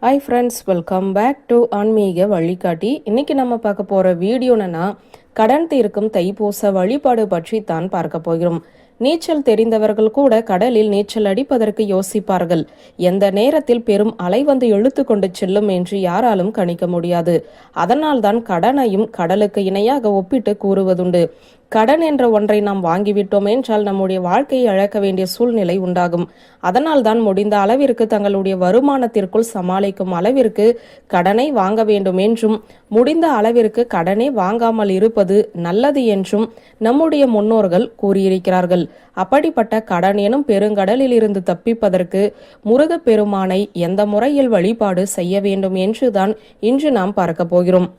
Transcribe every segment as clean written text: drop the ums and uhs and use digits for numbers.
Hi friends, welcome back to ஆன்மீக வழிகாட்டி. இன்னைக்கு நம்ம பார்க்க போகிற வீடியோ என்னன்னா, கடன் தீர்க்கும் தைப்பூச வழிபாடு பற்றி தான் பார்க்க போகிறோம். நீச்சல் தெரிந்தவர்கள் கூட கடலில் நீச்சல் அடிப்பதற்கு யோசிப்பார்கள். எந்த நேரத்தில் பெரும் அலை வந்து இழுத்து கொண்டு செல்லும் என்று யாராலும் கணிக்க முடியாது. அதனால்தான் கடனையும் கடலுக்கு இணையாக ஒப்பிட்டு கூறுவதுண்டு. கடன் என்ற ஒன்றை நாம் வாங்கிவிட்டோம் என்றால் நம்முடைய வாழ்க்கையை இழக்க வேண்டிய சூழ்நிலை உண்டாகும். அதனால் தான் முடிந்த அளவிற்கு தங்களுடைய வருமானத்திற்குள் சமாளிக்கும் அளவிற்கு கடனை வாங்க வேண்டும் என்றும், முடிந்த அளவிற்கு கடனே வாங்காமல் இருப்பது நல்லது என்றும் நம்முடைய முன்னோர்கள் கூறியிருக்கிறார்கள். அப்படிப்பட்ட கடன் எனும் பெருங்கடலில் இருந்து தப்பிப்பதற்கு முருகப்பெருமானை எந்த முறையில் வழிபாடு செய்ய வேண்டும் என்றுதான் இன்று நாம் பார்க்க போகிறோம்.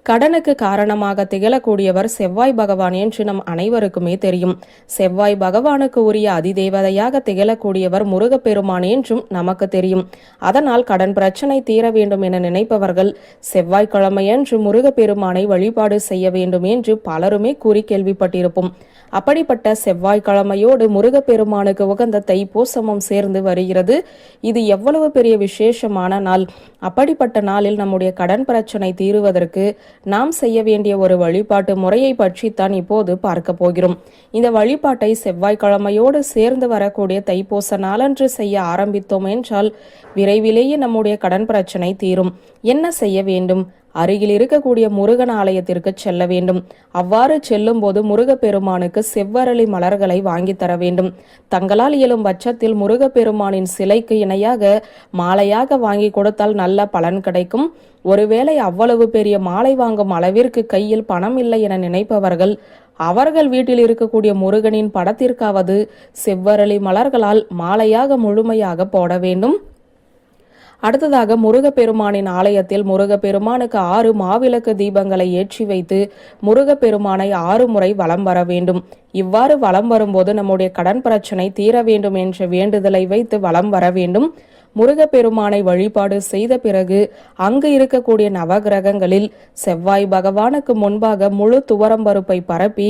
கடனுக்கு காரணமாக திகழக்கூடியவர் செவ்வாய் பகவான் என்று நம் அனைவருக்குமே தெரியும். செவ்வாய் பகவானுக்கு உரிய அதிதேவதையாக திகழக்கூடியவர் முருகப்பெருமான் என்றும் நமக்கு தெரியும். அதனால் கடன் பிரச்சனை தீர வேண்டும் என நினைப்பவர்கள் செவ்வாய்க்கிழமையன்று முருகப்பெருமானை வழிபாடு செய்ய வேண்டும் என்று பலருமே கூறி கேள்விப்பட்டிருப்போம். அப்படிப்பட்ட செவ்வாய்க்கிழமையோடு முருகப்பெருமானுக்கு உகந்த தைப்பூசமும் சேர்ந்து வருகிறது. இது எவ்வளவு பெரிய விசேஷமான நாள்! அப்படிப்பட்ட நாளில் நம்முடைய கடன் பிரச்சனை தீருவதற்கு நாம் செய்ய வேண்டிய ஒரு வழிபாட்டு முறையை பற்றித்தான் இப்போது பார்க்க போகிறோம். இந்த வழிபாட்டை செவ்வாய்க்கிழமையோடு சேர்ந்து வரக்கூடிய தைப்பூச நாளன்று செய்ய ஆரம்பித்தோம் என்றால் விரைவிலேயே நம்முடைய கடன் பிரச்சனை தீரும். என்ன செய்ய வேண்டும்? அருகில் இருக்கக்கூடிய முருகன் ஆலயத்திற்கு செல்ல வேண்டும். அவ்வாறு செல்லும் போது முருகப்பெருமானுக்கு செவ்வரளி மலர்களை வாங்கி தர வேண்டும். தங்களால் இயலும் பட்சத்தில் முருகப்பெருமானின் சிலைக்கு இணையாக மாலையாக வாங்கி கொடுத்தால் நல்ல பலன் கிடைக்கும். ஒருவேளை அவ்வளவு பெரிய மாலை வாங்கும் அளவிற்கு கையில் பணம் இல்லை என நினைப்பவர்கள் அவர்கள் வீட்டில் இருக்கக்கூடிய முருகனின் படத்திற்காவது செவ்வரளி மலர்களால் மாலையாக முழுமையாக போட வேண்டும். அடுத்ததாக முருகப்பெருமானின் ஆலயத்தில் முருகப்பெருமானுக்கு 6 மாவிளக்கு தீபங்களை ஏற்றி வைத்து முருகப்பெருமானை 6 முறை வலம் வர வேண்டும். இவ்வாறு வலம் வரும்போது நம்முடைய கடன் பிரச்சனை தீர வேண்டும் என்ற வேண்டுதலை வைத்து வலம் வர வேண்டும். முருகப்பெருமானை வழிபாடு செய்த பிறகு அங்கு இருக்கக்கூடிய நவகிரகங்களில் செவ்வாய் பகவானுக்கு முன்பாக முழு துவரம்பருப்பை பரப்பி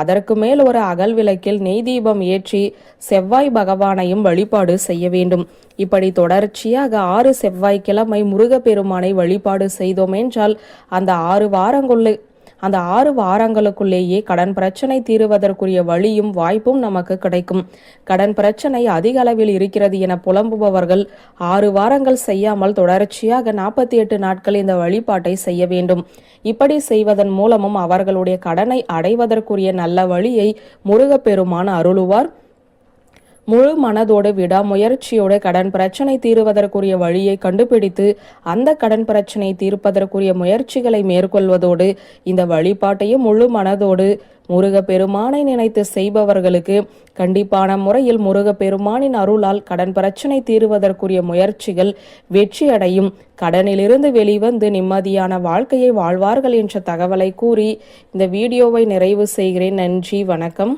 அதற்கு மேல் ஒரு அகல் விளக்கில் நெய் தீபம் ஏற்றி செவ்வாய் பகவானையும் வழிபாடு செய்ய வேண்டும். இப்படி தொடர்ச்சியாக 6 செவ்வாய்க்கிழமை முருகப்பெருமானை வழிபாடு செய்தோம் என்றால் அந்த 6 வாரங்களுக்குள்ளேயே கடன் பிரச்சனை தீருவதற்குரிய வழியும் வாய்ப்பும் நமக்கு கிடைக்கும். கடன் பிரச்சனை அதிக அளவில் இருக்கிறது என புலம்புபவர்கள் 6 வாரங்கள் செய்யாமல் தொடர்ச்சியாக 48 நாட்கள் இந்த வழிபாட்டை செய்ய வேண்டும். இப்படி செய்வதன் மூலமும் அவர்களுடைய கடனை அடைவதற்குரிய நல்ல வழியை முருகப்பெருமான் அருளுவார். முழு மனதோடு விடாமுயற்சியோடு கடன் பிரச்சனை தீருவதற்குரிய வழியை கண்டுபிடித்து அந்த கடன் பிரச்சனை தீர்ப்பதற்குரிய முயற்சிகளை மேற்கொள்வதோடு இந்த வழிபாட்டையும் முழு மனதோடு முருகப்பெருமானை நினைத்து செய்பவர்களுக்கு கண்டிப்பான முறையில் முருகப்பெருமானின் அருளால் கடன் பிரச்சனை தீருவதற்குரிய முயற்சிகள் வெற்றியடையும். கடனிலிருந்து வெளிவந்து நிம்மதியான வாழ்க்கையை வாழ்வார்கள் என்ற தகவலை கூறி இந்த வீடியோவை நிறைவு செய்கிறேன். நன்றி, வணக்கம்.